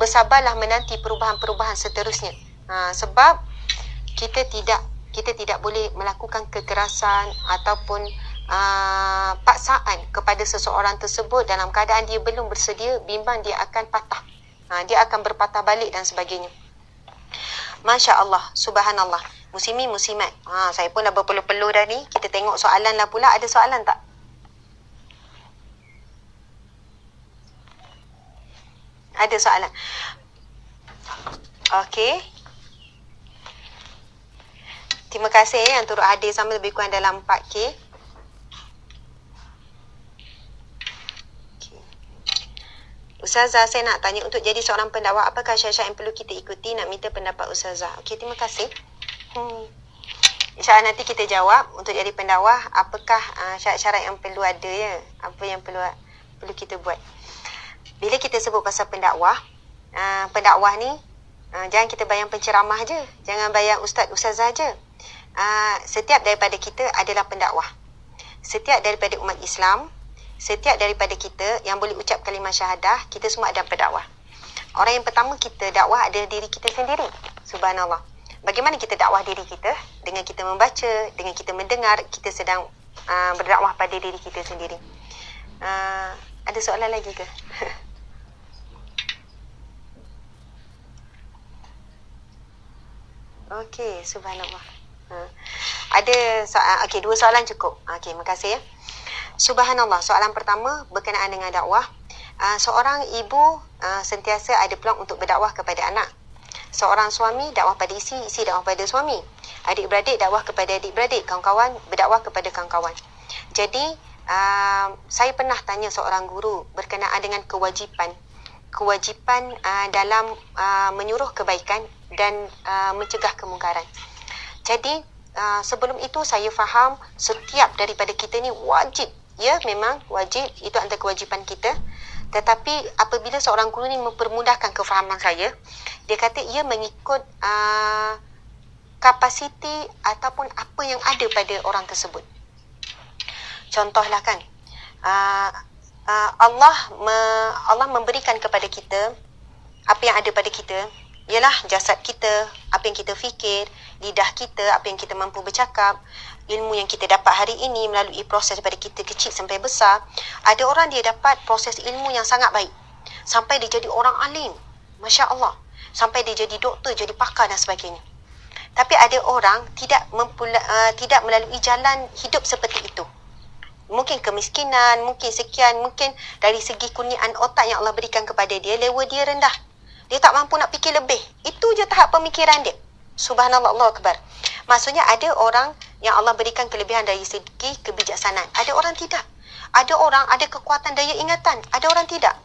Bersabarlah menanti perubahan-perubahan seterusnya. Sebab kita tidak boleh melakukan kekerasan ataupun paksaan kepada seseorang tersebut dalam keadaan dia belum bersedia, bimbang dia akan patah. Dia akan berpatah balik dan sebagainya. Masya Allah, subhanallah. Muslimin, muslimat. Saya pun dah berpeluh-peluh dah ni. Kita tengok soalan lah pula. Ada soalan tak? Ada soalan? Okey. Terima kasih yang turut hadir sama lebih kurang dalam 4K. Ustazah, saya nak tanya, untuk jadi seorang pendakwah, apakah syarat-syarat yang perlu kita ikuti? Nak minta pendapat Ustazah. Okey, terima kasih. InsyaAllah nanti kita jawab. Untuk jadi pendakwah, apakah syarat-syarat yang perlu ada ya? Apa yang perlu kita buat? Bila kita sebut pasal pendakwah, pendakwah ni, jangan kita bayang penceramah je. Jangan bayang ustaz-ustazah je. Setiap daripada kita adalah pendakwah. Setiap daripada umat Islam, setiap daripada kita yang boleh ucap kalimah syahadah, kita semua adalah pendakwah. Orang yang pertama kita dakwah adalah diri kita sendiri. Subhanallah. Bagaimana kita dakwah diri kita? Dengan kita membaca, dengan kita mendengar, kita sedang berdakwah pada diri kita sendiri. Ada soalan lagi ke? Okey, subhanallah. Ada soalan, okey, 2 soalan cukup. Okey, terima kasih ya. Subhanallah, soalan pertama berkenaan dengan dakwah. Seorang ibu sentiasa ada peluang untuk berdakwah kepada anak. Seorang suami dakwah pada isi dakwah pada suami. Adik-beradik dakwah kepada adik-beradik, kawan-kawan berdakwah kepada kawan-kawan. Jadi, saya pernah tanya seorang guru berkenaan dengan kewajipan dalam menyuruh kebaikan dan mencegah kemungkaran. Jadi, sebelum itu saya faham setiap daripada kita ni wajib. Ya, memang wajib, itu antara kewajipan kita. Tetapi apabila seorang guru ni mempermudahkan kefahaman saya, dia kata ia mengikut kapasiti ataupun apa yang ada pada orang tersebut. Contohlah kan, Allah memberikan kepada kita apa yang ada pada kita, ialah jasad kita, apa yang kita fikir, lidah kita, apa yang kita mampu bercakap, ilmu yang kita dapat hari ini melalui proses daripada kita kecil sampai besar. Ada orang dia dapat proses ilmu yang sangat baik, sampai dia jadi orang alim, Masya Allah, sampai dia jadi doktor, jadi pakar dan sebagainya. Tapi ada orang tidak melalui jalan hidup seperti itu. Mungkin kemiskinan, mungkin sekian, mungkin dari segi kurniaan otak yang Allah berikan kepada dia, level dia rendah. Dia tak mampu nak fikir lebih. Itu je tahap pemikiran dia. Subhanallah, Allah Akbar. Maksudnya ada orang yang Allah berikan kelebihan dari segi kebijaksanaan. Ada orang tidak. Ada orang ada kekuatan daya ingatan. Ada orang tidak.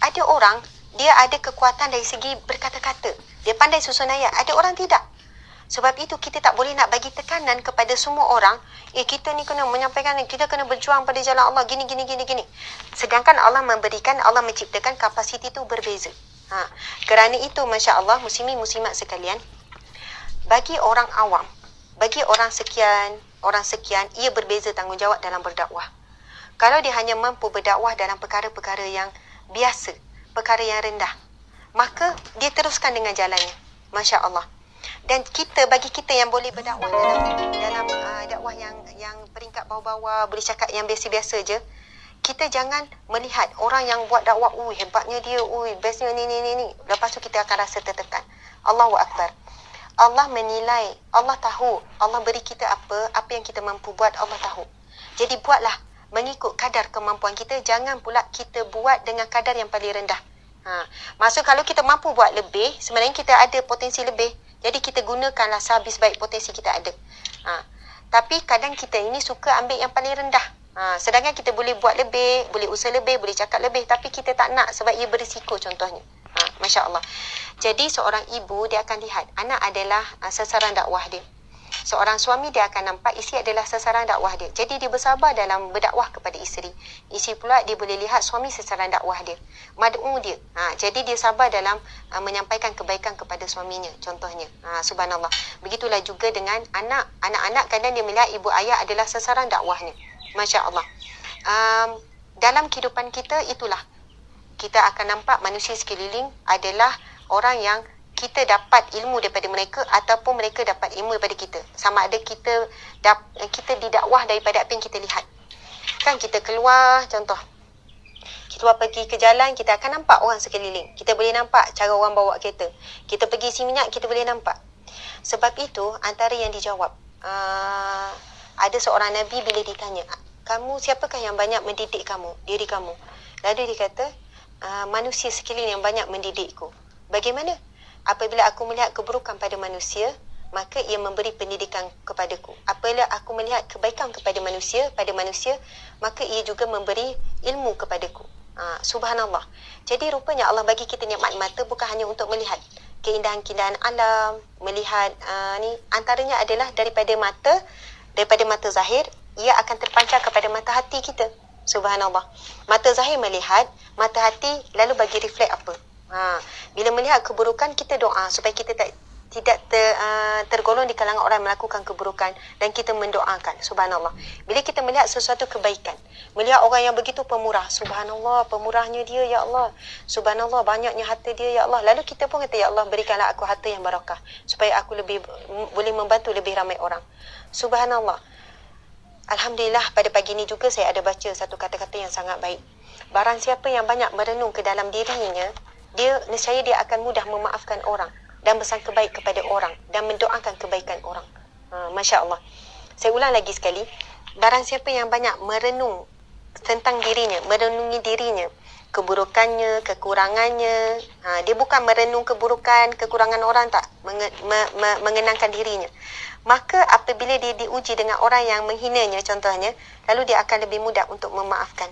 Ada orang dia ada kekuatan dari segi berkata-kata. Dia pandai susun ayat. Ada orang tidak. Sebab itu kita tak boleh nak bagi tekanan kepada semua orang. Kita ni kena menyampaikan, kita kena berjuang pada jalan Allah. Gini. Sedangkan Allah menciptakan kapasiti itu berbeza. Kerana itu, Masya Allah, muslimin muslimat sekalian, bagi orang awam, bagi orang sekian, ia berbeza tanggungjawab dalam berdakwah. Kalau dia hanya mampu berdakwah dalam perkara-perkara yang biasa, perkara yang rendah, maka dia teruskan dengan jalannya. Masya Allah. Dan bagi kita yang boleh berdakwah dalam dakwah yang peringkat bawah-bawah, boleh cakap yang biasa-biasa je, kita jangan melihat orang yang buat dakwah, hebatnya dia, bestnya ni. Lepas tu kita akan rasa tertekan. Allahu Akbar. Allah menilai, Allah tahu, Allah beri kita apa yang kita mampu buat, Allah tahu. Jadi buatlah mengikut kadar kemampuan kita, jangan pula kita buat dengan kadar yang paling rendah. Maksud kalau kita mampu buat lebih, sebenarnya kita ada potensi lebih. Jadi kita gunakanlah sehabis baik potensi kita ada. Tapi kadang kita ini suka ambil yang paling rendah. Sedangkan kita boleh buat lebih, boleh usaha lebih, boleh cakap lebih, tapi kita tak nak sebab ia berisiko contohnya. Masya Allah. Jadi seorang ibu dia akan lihat anak adalah sasaran dakwah dia. Seorang suami dia akan nampak isteri adalah sasaran dakwah dia. Jadi dia bersabar dalam berdakwah kepada isteri. Isteri pula dia boleh lihat suami sasaran dakwah dia. Mad'u dia. Jadi dia sabar dalam menyampaikan kebaikan kepada suaminya contohnya. Subhanallah. Begitulah juga dengan anak-anak kadang dia melihat ibu ayah adalah sasaran dakwahnya. Masya Allah. Dalam kehidupan kita itulah kita akan nampak manusia sekeliling adalah orang yang kita dapat ilmu daripada mereka ataupun mereka dapat ilmu daripada kita. Sama ada kita didakwah daripada apa yang kita lihat. Kan kita keluar, contoh, kita pergi ke jalan, kita akan nampak orang sekeliling. Kita boleh nampak cara orang bawa kereta. Kita pergi isi minyak, kita boleh nampak. Sebab itu, antara yang dijawab, ada seorang Nabi bila ditanya, kamu siapakah yang banyak mendidik kamu, diri kamu? Lalu dia kata, manusia sekeliling yang banyak mendidikku. Bagaimana? Apabila aku melihat keburukan pada manusia, maka ia memberi pendidikan kepadaku. Apabila aku melihat kebaikan kepada manusia, maka ia juga memberi ilmu kepadaku. Subhanallah. Jadi rupanya Allah bagi kita nikmat mata bukan hanya untuk melihat keindahan-keindahan alam, melihat antaranya adalah daripada mata zahir, ia akan terpancar kepada mata hati kita. Subhanallah. Mata zahir melihat, mata hati lalu bagi reflect apa? Bila melihat keburukan, kita doa supaya kita tidak tergolong di kalangan orang yang melakukan keburukan, dan kita mendoakan. Subhanallah. Bila kita melihat sesuatu kebaikan, melihat orang yang begitu pemurah, subhanallah, pemurahnya dia ya Allah, subhanallah, banyaknya harta dia ya Allah, lalu kita pun kata ya Allah, berikanlah aku harta yang barakah supaya aku boleh membantu lebih ramai orang. Subhanallah. Alhamdulillah, pada pagi ini juga saya ada baca satu kata-kata yang sangat baik. Barang siapa yang banyak merenung ke dalam dirinya, nescaya dia akan mudah memaafkan orang dan bersangka baik kepada orang dan mendoakan kebaikan orang. Masya Allah. Saya ulang lagi sekali. Barang siapa yang banyak merenung tentang dirinya, merenungi dirinya, keburukannya, kekurangannya, dia bukan merenung keburukan, kekurangan orang, tak, mengenangkan dirinya. Maka apabila dia diuji dengan orang yang menghinanya contohnya, lalu dia akan lebih mudah untuk memaafkan.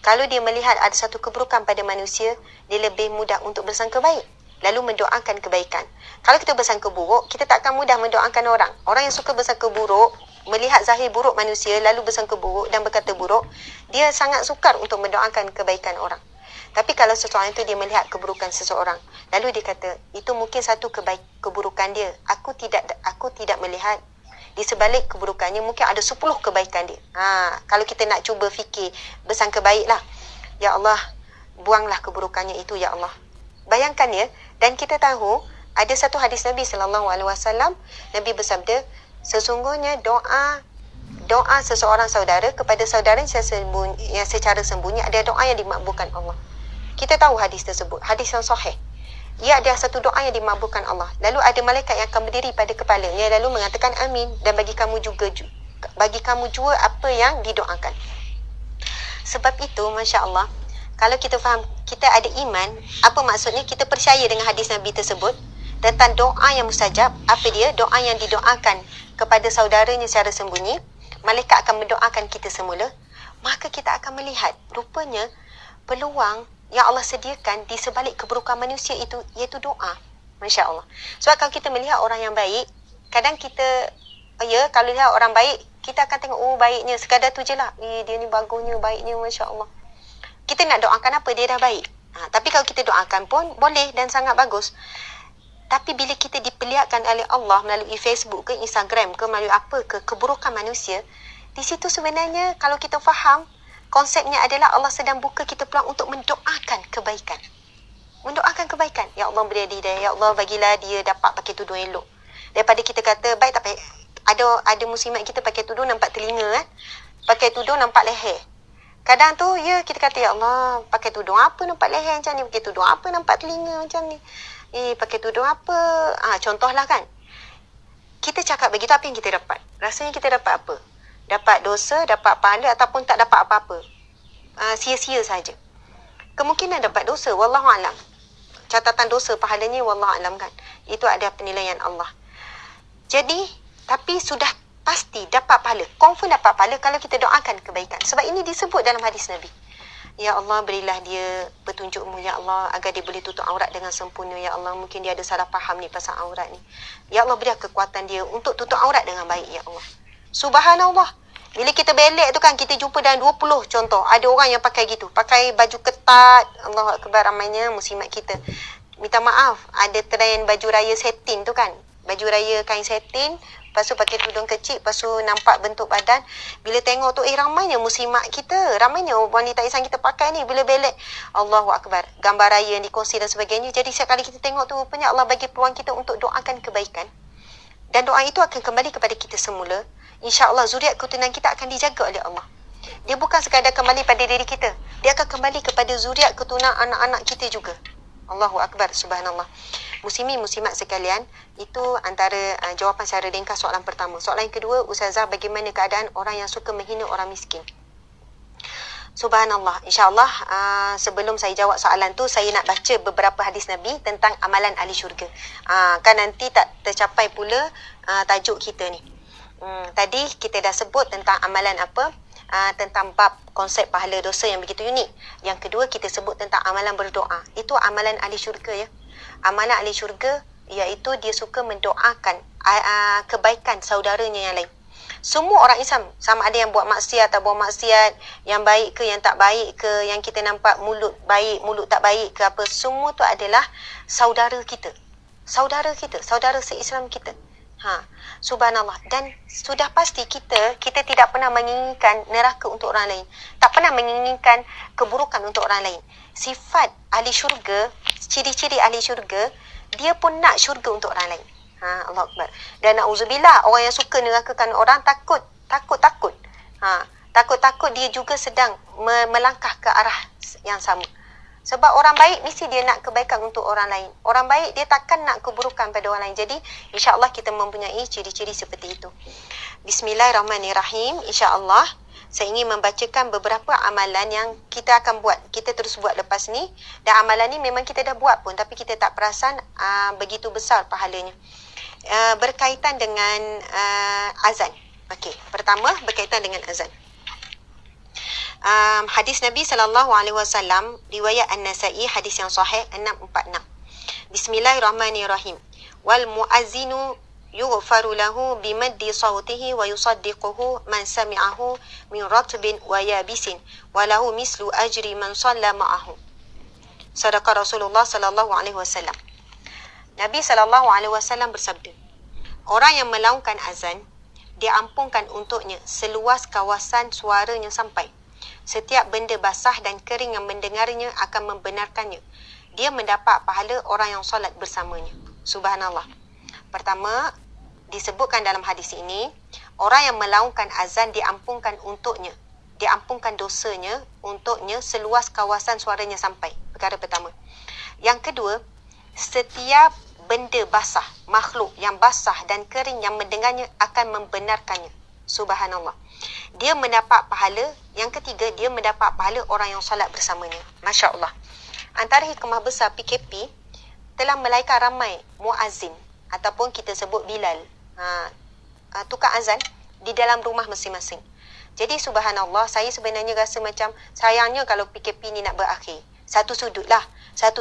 Kalau dia melihat ada satu keburukan pada manusia, dia lebih mudah untuk bersangka baik, lalu mendoakan kebaikan. Kalau kita bersangka buruk, kita tak akan mudah mendoakan orang. Orang yang suka bersangka buruk, melihat zahir buruk manusia, lalu bersangka buruk dan berkata buruk, dia sangat sukar untuk mendoakan kebaikan orang. Tapi kalau seseorang itu dia melihat keburukan seseorang, lalu dia kata, itu mungkin satu keburukan dia. Aku tidak melihat di sebalik keburukannya mungkin ada 10 kebaikan dia. Kalau kita nak cuba fikir, bersangka baiklah. Ya Allah, buanglah keburukannya itu ya Allah. Bayangkan ya, dan kita tahu ada satu hadis Nabi SAW, Nabi bersabda, sesungguhnya doa seseorang saudara kepada saudara yang secara sembunyi ada doa yang dimakbulkan Allah. Kita tahu hadis tersebut, hadis yang sahih. Ia ada satu doa yang dimakbulkan Allah. Lalu ada malaikat yang akan berdiri pada kepalanya lalu mengatakan amin, dan bagi kamu juga apa yang didoakan. Sebab itu, Masya Allah, kalau kita faham, kita ada iman, apa maksudnya? Kita percaya dengan hadis Nabi tersebut tentang doa yang mustajab. Apa dia? Doa yang didoakan kepada saudaranya secara sembunyi, malaikat akan mendoakan kita semula. Maka kita akan melihat rupanya peluang yang Allah sediakan di sebalik keburukan manusia itu, iaitu doa. Masya Allah. Sebab kalau kita melihat orang yang baik, kadang kita, kalau lihat orang baik, kita akan tengok, baiknya, sekadar tu je lah. Dia ni bagusnya, baiknya, Masya Allah. Kita nak doakan apa? Dia dah baik. Tapi kalau kita doakan pun boleh dan sangat bagus. Tapi bila kita diperlihatkan oleh Allah melalui Facebook ke Instagram ke melalui apa ke keburukan manusia, di situ sebenarnya kalau kita faham, konsepnya adalah Allah sedang buka kita peluang untuk mendoakan kebaikan. Mendoakan kebaikan. Ya Allah, beri dia hidayah. Ya Allah, bagilah dia dapat pakai tudung elok. Daripada kita kata, baik tak pakai. Ada muslimat kita pakai tudung nampak telinga kan. Pakai tudung nampak leher. Kadang tu, kita kata, ya Allah, pakai tudung apa nampak leher macam ni? Pakai tudung apa nampak telinga macam ni? Pakai tudung apa? Contohlah kan. Kita cakap begitu, apa yang kita dapat? Rasanya kita dapat apa? Dapat dosa, dapat pahala ataupun tak dapat apa-apa. Sia-sia saja. Kemungkinan dapat dosa, wallahualam. Catatan dosa pahalanya wallahualam kan. Itu ada penilaian Allah. Jadi, tapi sudah pasti dapat pahala. Confirm dapat pahala kalau kita doakan kebaikan. Sebab ini disebut dalam hadis Nabi. Ya Allah, berilah dia petunjukmu ya Allah, agar dia boleh tutup aurat dengan sempurna ya Allah. Mungkin dia ada salah faham ni pasal aurat ni. Ya Allah, berilah kekuatan dia untuk tutup aurat dengan baik ya Allah. Subhanallah. Bila kita belek tu kan, kita jumpa dalam 20 contoh. Ada orang yang pakai gitu. Pakai baju ketat. Allahu Akbar, ramainya muslimat kita. Minta maaf, ada trend baju raya satin tu kan. Baju raya kain satin. Lepas tu pakai tudung kecil. Lepas tu nampak bentuk badan. Bila tengok tu, ramainya muslimat kita. Ramainya wanita Islam kita pakai ni. Bila belek, Allahu Akbar. Gambar raya yang dikongsi dan sebagainya. Jadi setiap kali kita tengok tu, rupanya Allah bagi peluang kita untuk doakan kebaikan. Dan doa itu akan kembali kepada kita semula. InsyaAllah zuriat keturunan kita akan dijaga oleh Allah. Dia bukan sekadar kembali pada diri kita, dia akan kembali kepada zuriat keturunan anak-anak kita juga. Allahu Akbar, subhanallah. Muslimin muslimat sekalian, itu antara jawapan secara ringkas soalan pertama. Soalan yang kedua, Ustazah, bagaimana keadaan orang yang suka menghina orang miskin? Subhanallah. InsyaAllah sebelum saya jawab soalan tu, saya nak baca beberapa hadis Nabi tentang amalan ahli syurga. Kan nanti tak tercapai pula tajuk kita ni. Tadi kita dah sebut tentang amalan apa? Tentang bab konsep pahala dosa yang begitu unik. Yang kedua, kita sebut tentang amalan berdoa. Itu amalan ahli syurga ya. Amalan ahli syurga iaitu dia suka mendoakan kebaikan saudaranya yang lain. Semua orang Islam, sama ada yang buat maksiat atau buat maksiat, yang baik ke yang tak baik ke, yang kita nampak mulut baik, mulut tak baik ke apa, semua tu adalah saudara kita. Saudara kita, saudara se-Islam kita. Subhanallah. Dan sudah pasti kita tidak pernah menginginkan neraka untuk orang lain. Tak pernah menginginkan keburukan untuk orang lain. Sifat ahli syurga, ciri-ciri ahli syurga, dia pun nak syurga untuk orang lain. Allah Akbar. Dan na'udzubillah, orang yang suka nerakakan orang takut. Takut dia juga sedang melangkah ke arah yang sama. Sebab orang baik mesti dia nak kebaikan untuk orang lain. Orang baik dia takkan nak keburukan pada orang lain. Jadi insya-Allah kita mempunyai ciri-ciri seperti itu. Bismillahirrahmanirrahim. Insya-Allah saya ingin membacakan beberapa amalan yang kita akan buat. Kita terus buat lepas ni. Dan amalan ni memang kita dah buat pun, tapi kita tak perasan begitu besar pahalanya. Berkaitan dengan azan. Okey, pertama berkaitan dengan azan. Hadis Nabi SAW, riwayat An-Nasa'i, hadis yang sahih 646. Bismillahirrahmanirrahim. Wal muazzinu yughfaru lahu bimaddi sawtihi wa yusaddiquhu man sami'ahu min ratbin wa yabisin wa lahu mislu ajri man shalla ma'ahu. Sadaqa Rasulullah sallallahu alaihi wasallam. Nabi SAW bersabda, orang yang melaungkan azan, diampunkan untuknya seluas kawasan suaranya sampai. Setiap benda basah dan kering yang mendengarnya akan membenarkannya. Dia mendapat pahala orang yang solat bersamanya. Subhanallah. Pertama, disebutkan dalam hadis ini, orang yang melaungkan azan diampunkan untuknya. Diampunkan dosanya untuknya seluas kawasan suaranya sampai. Perkara pertama. Yang kedua, setiap benda basah, makhluk yang basah dan kering yang mendengarnya akan membenarkannya. Subhanallah. Dia mendapat pahala. Yang ketiga, dia mendapat pahala orang yang solat bersamanya. Masya Allah. Antara hikmah besar PKP telah melahirkan ramai muazzin ataupun kita sebut Bilal, tukang azan di dalam rumah masing-masing. Jadi subhanallah, saya sebenarnya rasa macam sayangnya kalau PKP ni nak berakhir. Satu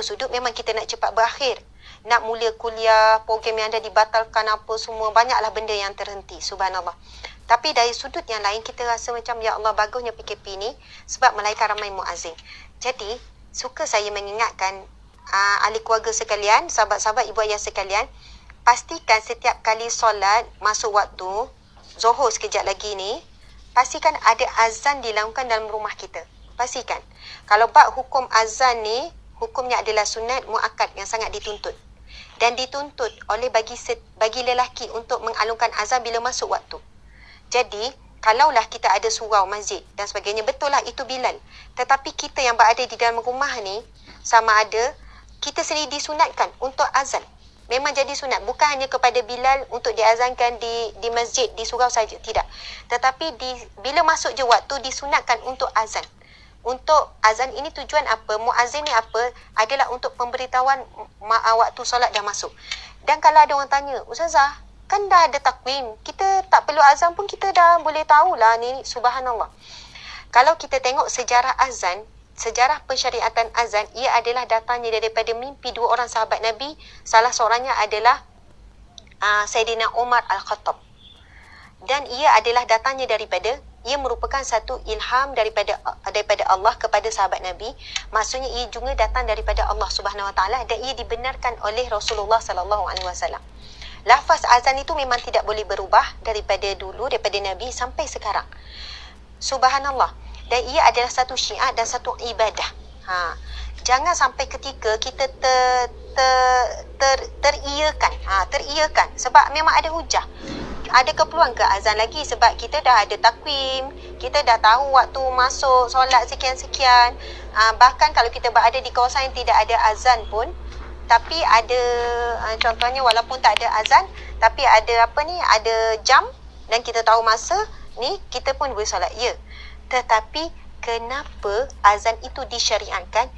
sudut memang kita nak cepat berakhir. Nak mula kuliah, program yang dah dibatalkan apa semua, banyaklah benda yang terhenti, subhanallah. Tapi dari sudut yang lain, kita rasa macam, ya Allah, bagusnya PKP ni sebab melahirkan ramai muazzin. Jadi, suka saya mengingatkan ahli keluarga sekalian, sahabat-sahabat, ibu ayah sekalian, pastikan setiap kali solat masuk waktu, Zuhur sekejap lagi ni, pastikan ada azan dilakukan dalam rumah kita. Pastikan. Kalau bab hukum azan ni, hukumnya adalah sunat muakkad yang sangat dituntut. Dan dituntut oleh bagi lelaki untuk mengalungkan azan bila masuk waktu. Jadi, kalaulah kita ada surau masjid dan sebagainya, betul lah itu Bilal. Tetapi kita yang berada di dalam rumah ni, sama ada kita sendiri disunatkan untuk azan. Memang jadi sunat. Bukan hanya kepada Bilal untuk diazankan di masjid, di surau saja. Tidak. Tetapi bila masuk je waktu, disunatkan untuk azan. Untuk azan ini tujuan apa? Muazzin ni apa? Adalah untuk pemberitahuan waktu solat dah masuk. Dan kalau ada orang tanya, Ustazah, kan dah ada takwim, kita tak perlu azan pun kita dah boleh tahulah ni, subhanallah. Kalau kita tengok sejarah azan, sejarah pensyariatan azan, ia adalah datangnya daripada mimpi dua orang sahabat Nabi. Salah seorangnya adalah Sayyidina Umar Al-Khattab. Dan ia adalah datangnya ia merupakan satu ilham daripada Allah kepada sahabat Nabi. Maksudnya ia juga datang daripada Allah Subhanahu Wa Taala dan ia dibenarkan oleh Rasulullah Sallallahu Alaihi Wasallam. Lafaz azan itu memang tidak boleh berubah daripada dulu, daripada Nabi sampai sekarang. Subhanallah. Dan ia adalah satu syiar dan satu ibadah. Jangan sampai ketika kita teriyakan. Teriyakan. Sebab memang ada hujah. ada keperluan ke azan lagi sebab kita dah ada takwim, kita dah tahu waktu masuk solat sekian-sekian. Bahkan kalau kita berada di kawasan yang tidak ada azan pun, tapi ada contohnya walaupun tak ada azan, tapi ada ada jam dan kita tahu masa ni, kita pun boleh solat. Ya. Tetapi kenapa azan itu disyariatkan?